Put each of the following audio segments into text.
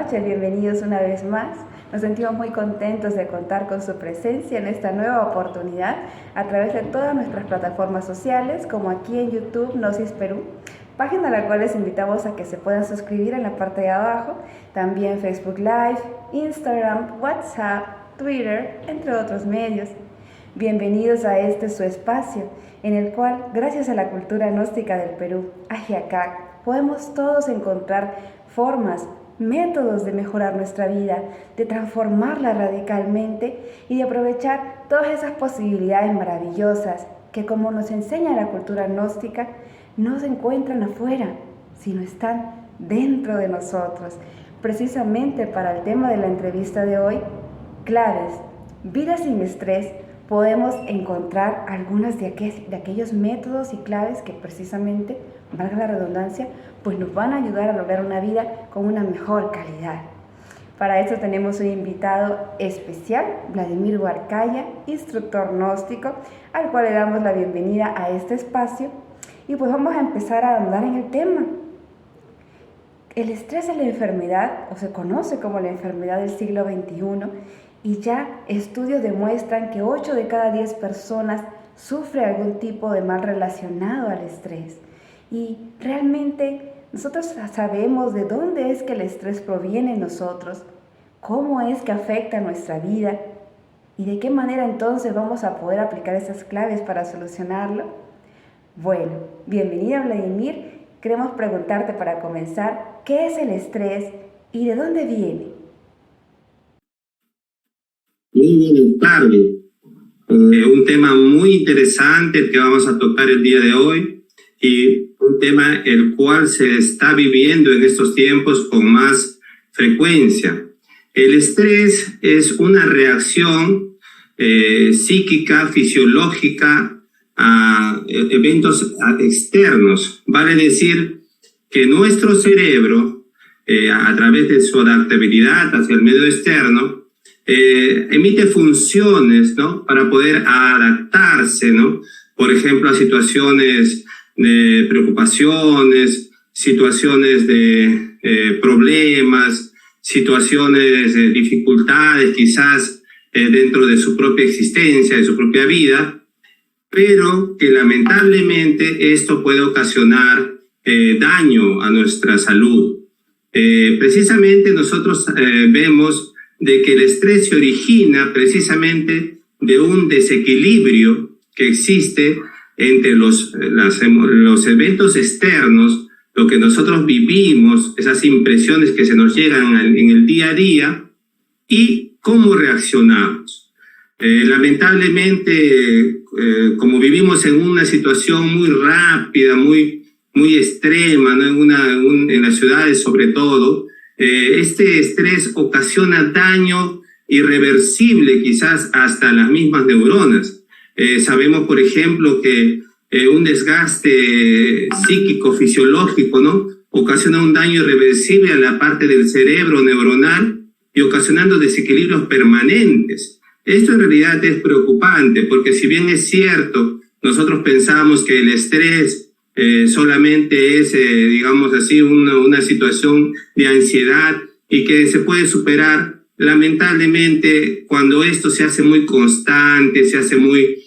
noches, bienvenidos una vez más. Nos sentimos muy contentos de contar con su presencia en esta nueva oportunidad a través de todas nuestras plataformas sociales, como aquí en YouTube Gnosis Perú, página a la cual les invitamos a que se puedan suscribir en la parte de abajo, también Facebook Live, Instagram, WhatsApp, Twitter, entre otros medios. Bienvenidos a este su espacio, en el cual, gracias a la cultura gnóstica del Perú, Ajiacac, podemos todos encontrar formas, métodos de mejorar nuestra vida, de transformarla radicalmente y de aprovechar todas esas posibilidades maravillosas que, como nos enseña la cultura gnóstica, no se encuentran afuera, sino están dentro de nosotros. Precisamente para el tema de la entrevista de hoy, claves, vida sin estrés, podemos encontrar algunos de aquellos métodos y claves que precisamente, valga la redundancia, pues nos van a ayudar a lograr una vida con una mejor calidad. Para eso tenemos un invitado especial, Vladimir Huarcaya, instructor gnóstico, al cual le damos la bienvenida a este espacio. Y pues vamos a empezar a andar en el tema. El estrés es la enfermedad, o se conoce como la enfermedad del siglo XXI, y ya estudios demuestran que 8 de cada 10 personas sufren algún tipo de mal relacionado al estrés. Y realmente nosotros sabemos de dónde es que el estrés proviene en nosotros, cómo es que afecta nuestra vida y de qué manera entonces vamos a poder aplicar esas claves para solucionarlo. Bueno, bienvenida Vladimir. Queremos preguntarte para comenzar, ¿qué es el estrés y de dónde viene? Muy buenas tardes. Un tema muy interesante que vamos a tocar el día de hoy y un tema el cual se está viviendo en estos tiempos con más frecuencia. El estrés es una reacción psíquica, fisiológica a eventos externos. Vale decir que nuestro cerebro, a través de su adaptabilidad hacia el medio externo, emite funciones, ¿no?, para poder adaptarse, ¿no?, por ejemplo, a situaciones de preocupaciones, situaciones de problemas, situaciones de dificultades quizás dentro de su propia existencia, de su propia vida, pero que lamentablemente esto puede ocasionar daño a nuestra salud. Precisamente nosotros vemos de que el estrés se origina precisamente de un desequilibrio que existe entre los eventos externos, lo que nosotros vivimos, esas impresiones que se nos llegan en el día a día y cómo reaccionamos. Lamentablemente, como vivimos en una situación muy rápida, muy extrema, ¿no?, en las ciudades sobre todo, este estrés ocasiona daño irreversible quizás hasta las mismas neuronas. Sabemos, por ejemplo, que un desgaste psíquico, fisiológico, ¿no?, ocasiona un daño irreversible a la parte del cerebro neuronal y ocasionando desequilibrios permanentes. Esto en realidad es preocupante porque, si bien es cierto, nosotros pensamos que el estrés solamente es, digamos así, una situación de ansiedad y que se puede superar. Lamentablemente, cuando esto se hace muy constante, se hace muy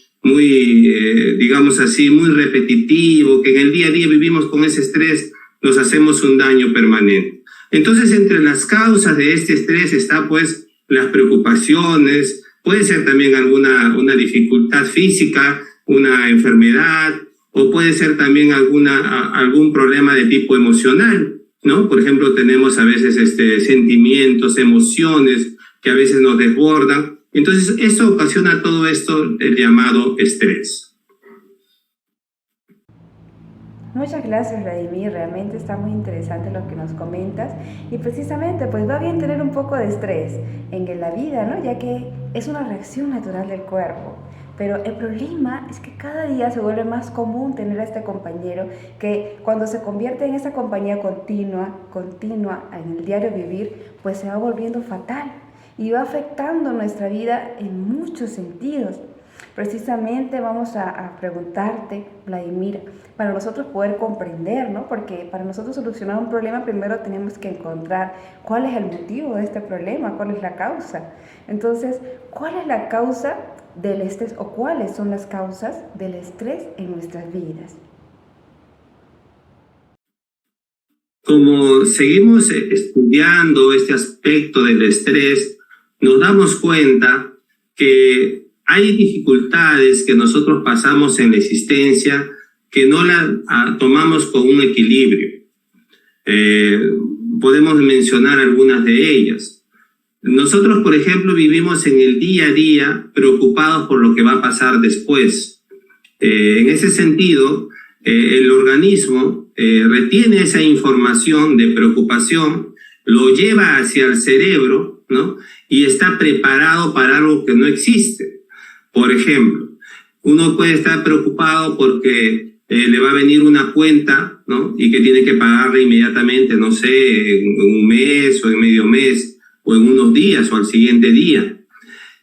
digamos así, muy repetitivo, que en el día a día vivimos con ese estrés, nos hacemos un daño permanente. Entonces, entre las causas de este estrés está pues las preocupaciones, puede ser también una dificultad física, una enfermedad, o puede ser también algún problema de tipo emocional, ¿no? Por ejemplo, tenemos a veces sentimientos, emociones que a veces nos desbordan. Entonces, esto ocasiona todo esto, el llamado estrés. Muchas gracias, Vladimir. Realmente está muy interesante lo que nos comentas. Y precisamente, pues va bien tener un poco de estrés en la vida, ¿no?, ya que es una reacción natural del cuerpo. Pero el problema es que cada día se vuelve más común tener a este compañero que, cuando se convierte en esa compañía continua en el diario vivir, pues se va volviendo fatal y va afectando nuestra vida en muchos sentidos. Precisamente vamos a preguntarte, Vladimir, para nosotros poder comprender, ¿no? Porque para nosotros solucionar un problema primero tenemos que encontrar cuál es el motivo de este problema, cuál es la causa. Entonces, ¿cuál es la causa del estrés o cuáles son las causas del estrés en nuestras vidas? Como seguimos estudiando este aspecto del estrés, nos damos cuenta que hay dificultades que nosotros pasamos en la existencia que no las tomamos con un equilibrio. Podemos mencionar algunas de ellas. Nosotros, por ejemplo, vivimos en el día a día preocupados por lo que va a pasar después. En ese sentido, el organismo retiene esa información de preocupación, lo lleva hacia el cerebro, ¿no? Y está preparado para algo que no existe. Por ejemplo, uno puede estar preocupado porque le va a venir una cuenta, ¿no? Y que tiene que pagarla inmediatamente, no sé, en un mes o en medio mes, o en unos días o al siguiente día.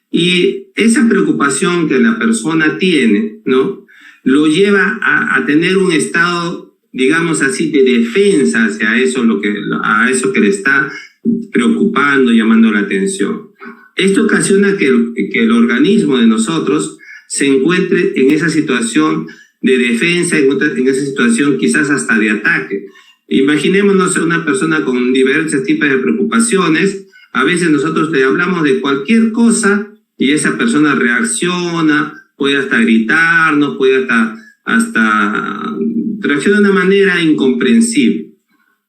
Y esa preocupación que la persona tiene, ¿no? Lo lleva a tener un estado, digamos así, de defensa hacia eso, a eso que le está preocupando, llamando la atención. Esto ocasiona que el organismo de nosotros se encuentre en esa situación de defensa, en esa situación quizás hasta de ataque. Imaginémonos a una persona con diversos tipos de preocupaciones. A veces nosotros le hablamos de cualquier cosa y esa persona reacciona, puede hasta gritarnos, puede hasta reacciona de una manera incomprensible.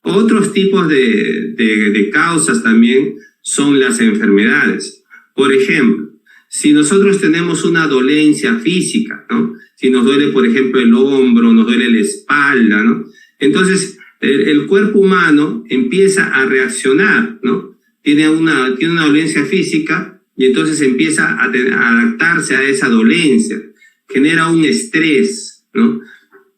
Otros tipos de causas también son las enfermedades. Por ejemplo, si nosotros tenemos una dolencia física, ¿no? Si nos duele, por ejemplo, el hombro, nos duele la espalda, ¿no? Entonces, el cuerpo humano empieza a reaccionar, ¿no? Tiene una dolencia física y entonces empieza a adaptarse a esa dolencia, genera un estrés, ¿no?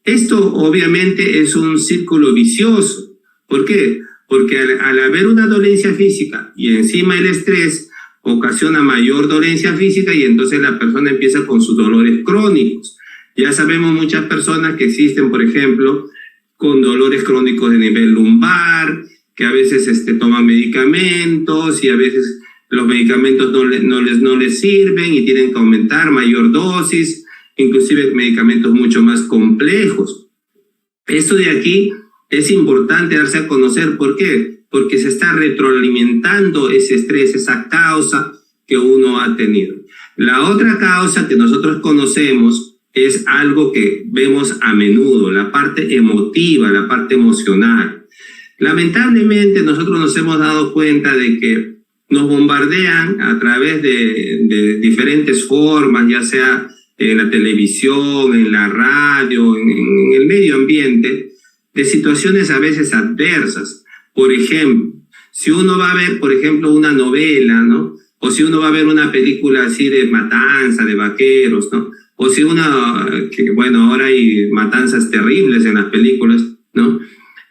Esto obviamente es un círculo vicioso. ¿Por qué? Porque al haber una dolencia física y encima el estrés ocasiona mayor dolencia física y entonces la persona empieza con sus dolores crónicos. Ya sabemos muchas personas que existen, por ejemplo, con dolores crónicos de nivel lumbar, que a veces toman medicamentos y a veces los medicamentos no les sirven y tienen que aumentar mayor dosis, inclusive medicamentos mucho más complejos. Esto de aquí es importante darse a conocer. ¿Por qué? Porque se está retroalimentando ese estrés, esa causa que uno ha tenido. La otra causa que nosotros conocemos es algo que vemos a menudo, la parte emotiva, la parte emocional. Lamentablemente nosotros nos hemos dado cuenta de que nos bombardean a través de diferentes formas, ya sea en la televisión, en la radio, en el medio ambiente, de situaciones a veces adversas. Por ejemplo, si uno va a ver, por ejemplo, una novela, ¿no? O si uno va a ver una película así de matanza, de vaqueros, ¿no? O si ahora hay matanzas terribles en las películas, ¿no?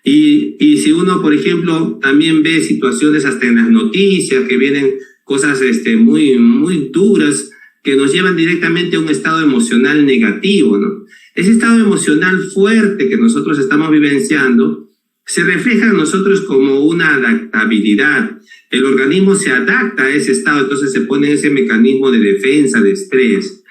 Y si uno, por ejemplo, también ve situaciones hasta en las noticias, que vienen cosas muy, muy duras, que nos llevan directamente a un estado emocional negativo, ¿no? Ese estado emocional fuerte que nosotros estamos vivenciando se refleja en nosotros como una adaptabilidad. El organismo se adapta a ese estado, entonces se pone ese mecanismo de defensa, de estrés.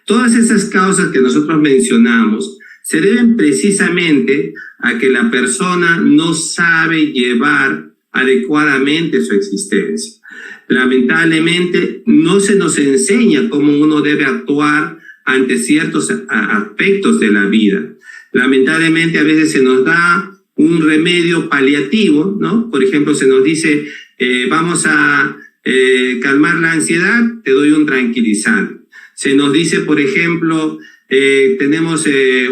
Todas esas causas que nosotros mencionamos se deben precisamente a que la persona no sabe llevar adecuadamente su existencia. Lamentablemente no se nos enseña cómo uno debe actuar ante ciertos aspectos de la vida. Lamentablemente a veces se nos da un remedio paliativo, ¿no? Por ejemplo, se nos dice, vamos a calmar la ansiedad, te doy un tranquilizante. Se nos dice, por ejemplo, tenemos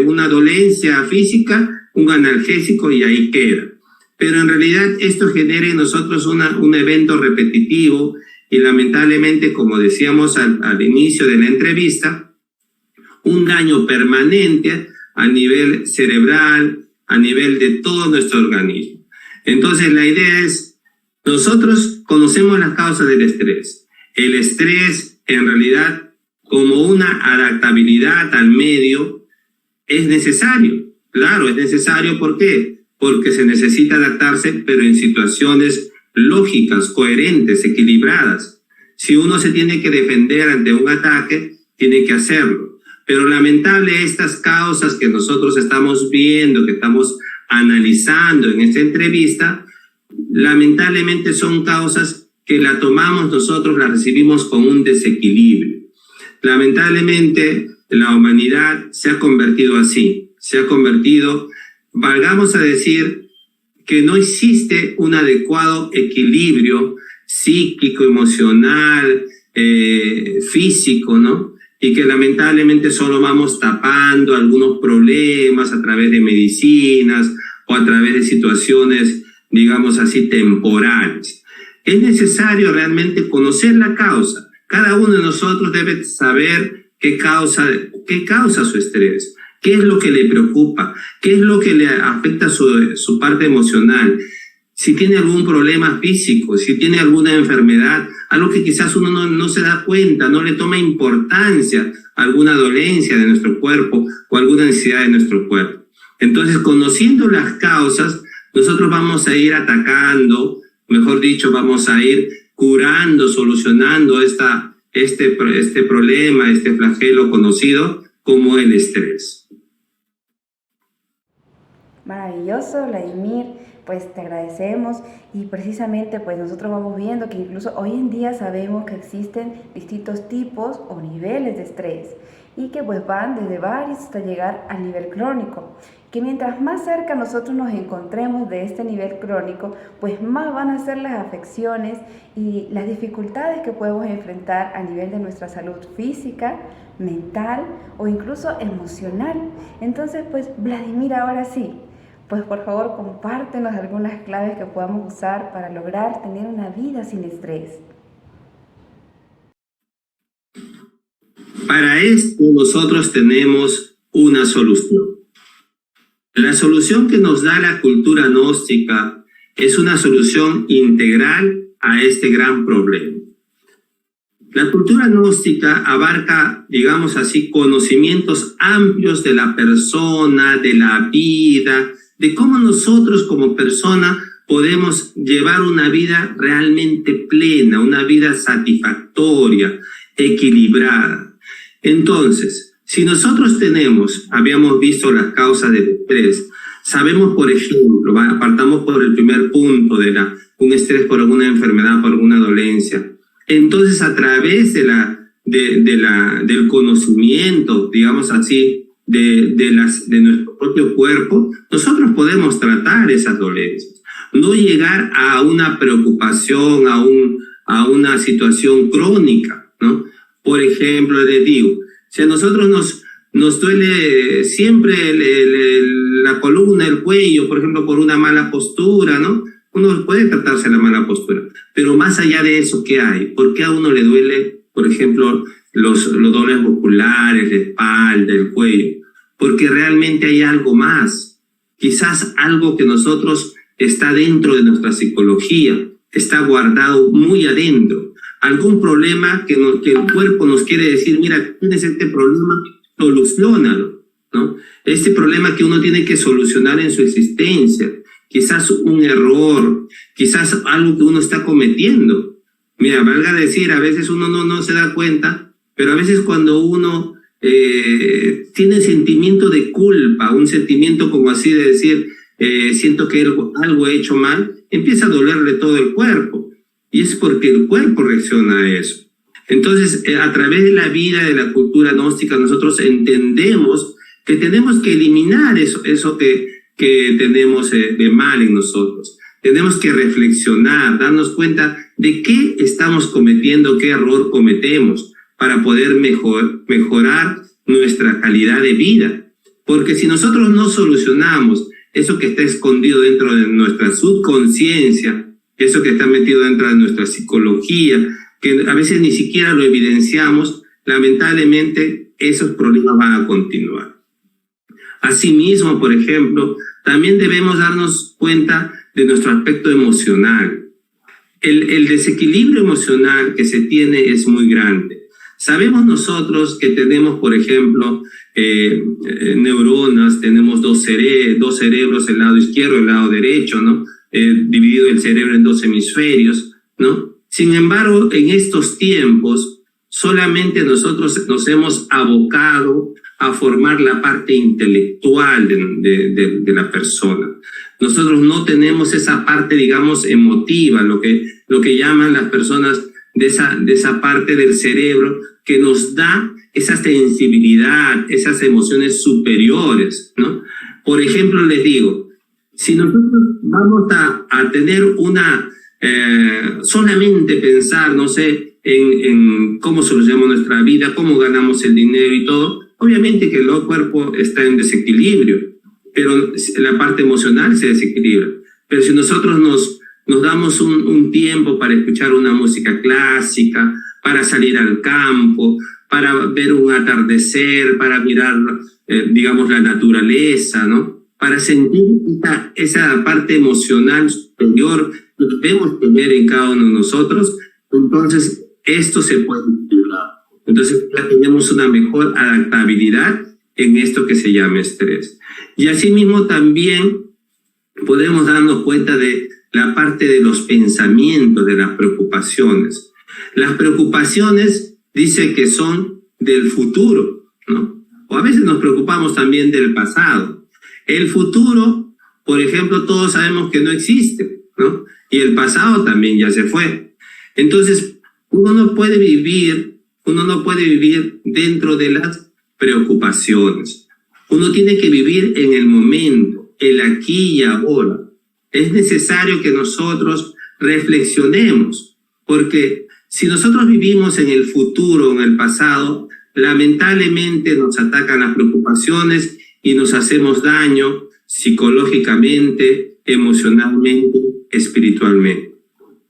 una dolencia física, un analgésico y ahí queda. Pero en realidad esto genera en nosotros un evento repetitivo y lamentablemente, como decíamos al inicio de la entrevista, un daño permanente a nivel cerebral, a nivel de todo nuestro organismo. Entonces la idea es, nosotros conocemos las causas del estrés. El estrés en realidad como una adaptabilidad al medio, es necesario. Claro, es necesario. ¿Por qué? Porque se necesita adaptarse, pero en situaciones lógicas, coherentes, equilibradas. Si uno se tiene que defender ante un ataque, tiene que hacerlo. Pero lamentable, estas causas que nosotros estamos viendo, que estamos analizando en esta entrevista, lamentablemente son causas que la tomamos nosotros, la recibimos con un desequilibrio. Lamentablemente, la humanidad se ha convertido así, se ha convertido, valgamos a decir, que no existe un adecuado equilibrio psíquico, emocional, físico, ¿no? Y que lamentablemente solo vamos tapando algunos problemas a través de medicinas o a través de situaciones, digamos así, temporales. Es necesario realmente conocer la causa. Cada uno de nosotros debe saber qué causa su estrés, qué es lo que le preocupa, qué es lo que le afecta su parte emocional. Si tiene algún problema físico, si tiene alguna enfermedad, algo que quizás uno no se da cuenta, no le toma importancia, alguna dolencia de nuestro cuerpo o alguna necesidad de nuestro cuerpo. Entonces, conociendo las causas, nosotros vamos a ir atacando, mejor dicho, vamos a ir curando, solucionando este problema, este flagelo conocido como el estrés. Maravilloso, Vladimir, pues te agradecemos y precisamente pues nosotros vamos viendo que incluso hoy en día sabemos que existen distintos tipos o niveles de estrés y que pues van desde varios hasta llegar al nivel crónico, que mientras más cerca nosotros nos encontremos de este nivel crónico, pues más van a ser las afecciones y las dificultades que podemos enfrentar a nivel de nuestra salud física, mental o incluso emocional. Entonces pues Vladimir, ahora sí, pues por favor compártenos algunas claves que podamos usar para lograr tener una vida sin estrés. Para esto nosotros tenemos una solución. La solución que nos da la cultura gnóstica es una solución integral a este gran problema. La cultura gnóstica abarca, digamos así, conocimientos amplios de la persona, de la vida, de cómo nosotros como persona podemos llevar una vida realmente plena, una vida satisfactoria, equilibrada. Entonces, si nosotros habíamos visto las causas del estrés, sabemos, por ejemplo, apartamos por el primer punto un estrés por alguna enfermedad, por alguna dolencia. Entonces, a través del conocimiento, digamos así, de nuestro propio cuerpo, nosotros podemos tratar esas dolencias. No llegar a una preocupación, a una situación crónica, ¿no? Por ejemplo, les digo, si a nosotros nos duele siempre la columna, el cuello, por ejemplo, por una mala postura, ¿no? Uno puede tratarse la mala postura, pero más allá de eso, ¿qué hay? ¿Por qué a uno le duele, por ejemplo, los dolores musculares, la espalda, el cuello? Porque realmente hay algo más, quizás algo que nosotros está dentro de nuestra psicología, está guardado muy adentro. Algún problema que el cuerpo nos quiere decir, mira, tienes este problema, soluciónalo, ¿no? Este problema que uno tiene que solucionar en su existencia, quizás un error, quizás algo que uno está cometiendo. Mira, valga decir, a veces uno no se da cuenta, pero a veces cuando uno tiene sentimiento de culpa, un sentimiento como así de decir, siento que algo he hecho mal, empieza a dolerle todo el cuerpo. Y es porque el cuerpo reacciona a eso. Entonces, a través de la vida, de la cultura gnóstica, nosotros entendemos que tenemos que eliminar eso que tenemos de mal en nosotros. Tenemos que reflexionar, darnos cuenta de qué estamos cometiendo, qué error cometemos, para poder mejorar nuestra calidad de vida. Porque si nosotros no solucionamos eso que está escondido dentro de nuestra subconsciencia, eso que está metido dentro de nuestra psicología, que a veces ni siquiera lo evidenciamos, lamentablemente esos problemas van a continuar. Asimismo, por ejemplo, también debemos darnos cuenta de nuestro aspecto emocional. El desequilibrio emocional que se tiene es muy grande. Sabemos nosotros que tenemos, por ejemplo, neuronas, tenemos dos cerebros, el lado izquierdo y el lado derecho, ¿no? Dividido el cerebro en dos hemisferios, ¿no? Sin embargo, en estos tiempos, solamente nosotros nos hemos abocado a formar la parte intelectual de la persona. Nosotros no tenemos esa parte, digamos, emotiva, lo que llaman las personas de esa parte del cerebro que nos da esa sensibilidad, esas emociones superiores, ¿no? Por ejemplo, les digo, si nosotros vamos a tener solamente pensar, no sé, en cómo solucionamos nuestra vida, cómo ganamos el dinero y todo, obviamente que el cuerpo está en desequilibrio, pero la parte emocional se desequilibra. Pero si nosotros nos damos un tiempo para escuchar una música clásica, para salir al campo, para ver un atardecer, para mirar, digamos, la naturaleza, ¿no? Para sentir esa parte emocional superior que debemos tener en cada uno de nosotros, entonces esto se puede equilibrar. Entonces ya tenemos una mejor adaptabilidad en esto que se llama estrés. Y asimismo también podemos darnos cuenta de la parte de los pensamientos, de las preocupaciones. Las preocupaciones dice que son del futuro, ¿no? O a veces nos preocupamos también del pasado. El futuro, por ejemplo, todos sabemos que no existe, ¿no? Y el pasado también ya se fue. Entonces, uno no puede vivir dentro de las preocupaciones. Uno tiene que vivir en el momento, el aquí y ahora. Es necesario que nosotros reflexionemos, porque si nosotros vivimos en el futuro, en el pasado, lamentablemente nos atacan las preocupaciones y nos hacemos daño psicológicamente, emocionalmente, espiritualmente.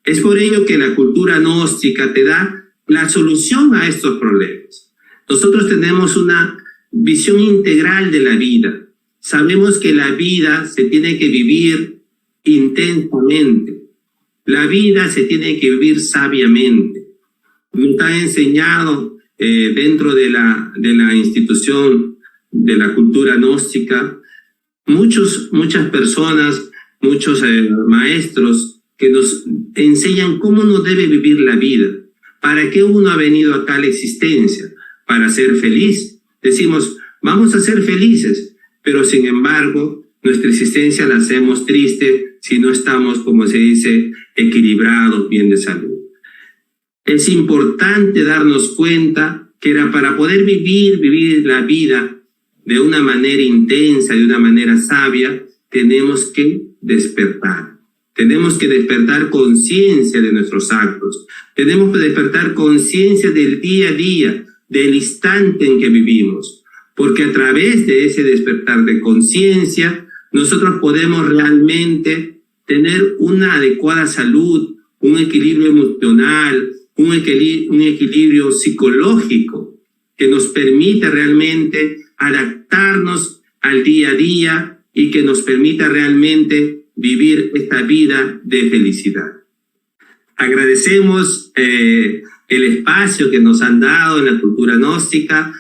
Es por ello que la cultura gnóstica te da la solución a estos problemas. Nosotros tenemos una visión integral de la vida. Sabemos que la vida se tiene que vivir intensamente. La vida se tiene que vivir sabiamente. Nos ha enseñado dentro de la institución de la cultura gnóstica muchas personas, muchos maestros que nos enseñan cómo uno debe vivir la vida. ¿Para qué uno ha venido acá a la existencia? Para ser feliz. Decimos, vamos a ser felices, pero sin embargo, nuestra existencia la hacemos triste si no estamos, como se dice, equilibrados, bien de salud. Es importante darnos cuenta que para poder vivir la vida de una manera intensa, de una manera sabia, tenemos que despertar. Tenemos que despertar conciencia de nuestros actos. Tenemos que despertar conciencia del día a día, del instante en que vivimos. Porque a través de ese despertar de conciencia, nosotros podemos realmente tener una adecuada salud, un equilibrio emocional, un equilibrio psicológico que nos permita realmente adaptarnos al día a día y que nos permita realmente vivir esta vida de felicidad. Agradecemos el espacio que nos han dado en la cultura gnóstica.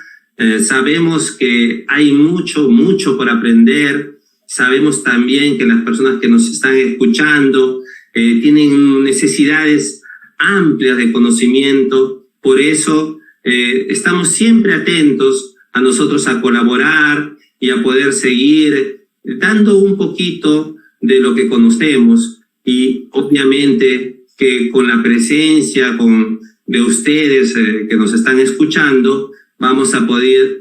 Sabemos que hay mucho por aprender. Sabemos también que las personas que nos están escuchando tienen necesidades amplias de conocimiento. Por eso estamos siempre atentos a nosotros a colaborar y a poder seguir dando un poquito de lo que conocemos, y obviamente que con la presencia de ustedes que nos están escuchando vamos a poder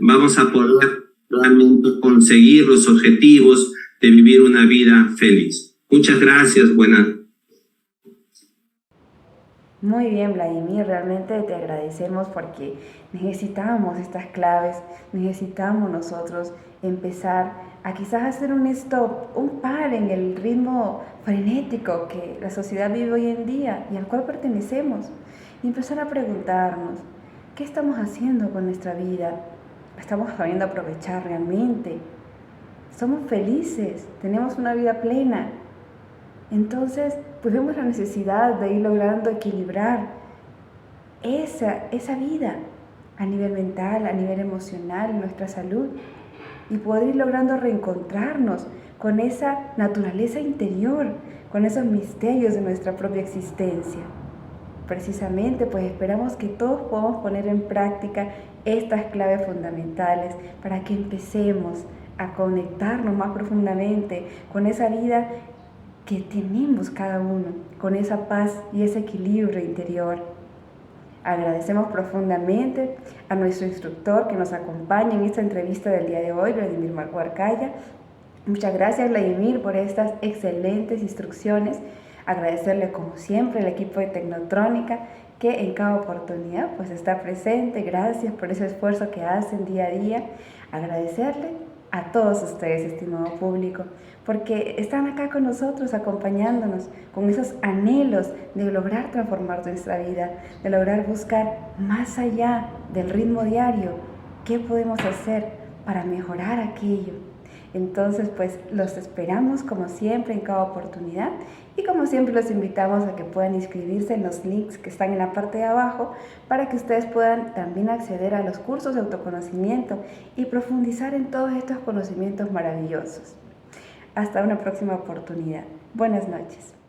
realmente conseguir los objetivos de vivir una vida feliz. Muchas gracias, buenas. Muy bien, Vladimir, realmente te agradecemos porque necesitamos estas claves, necesitamos nosotros empezar a quizás hacer un stop, un par en el ritmo frenético que la sociedad vive hoy en día y al cual pertenecemos, y empezar a preguntarnos, ¿qué estamos haciendo con nuestra vida? ¿La estamos sabiendo aprovechar realmente? ¿Somos felices? ¿Tenemos una vida plena? Entonces, pues vemos la necesidad de ir logrando equilibrar esa vida a nivel mental, a nivel emocional, en nuestra salud, y poder ir logrando reencontrarnos con esa naturaleza interior, con esos misterios de nuestra propia existencia. Precisamente, pues esperamos que todos podamos poner en práctica estas claves fundamentales para que empecemos a conectarnos más profundamente con esa vida que tenemos cada uno, con esa paz y ese equilibrio interior. Agradecemos profundamente a nuestro instructor que nos acompaña en esta entrevista del día de hoy, Vladimir Huarcaya. Muchas gracias, Vladimir, por estas excelentes instrucciones. Agradecerle como siempre al equipo de Tecnotrónica que en cada oportunidad pues está presente. Gracias por ese esfuerzo que hacen día a día. Agradecerle a todos ustedes, estimado público, porque están acá con nosotros acompañándonos con esos anhelos de lograr transformar nuestra vida, de lograr buscar más allá del ritmo diario qué podemos hacer para mejorar aquello. Entonces, pues los esperamos como siempre en cada oportunidad y como siempre los invitamos a que puedan inscribirse en los links que están en la parte de abajo para que ustedes puedan también acceder a los cursos de autoconocimiento y profundizar en todos estos conocimientos maravillosos. Hasta una próxima oportunidad. Buenas noches.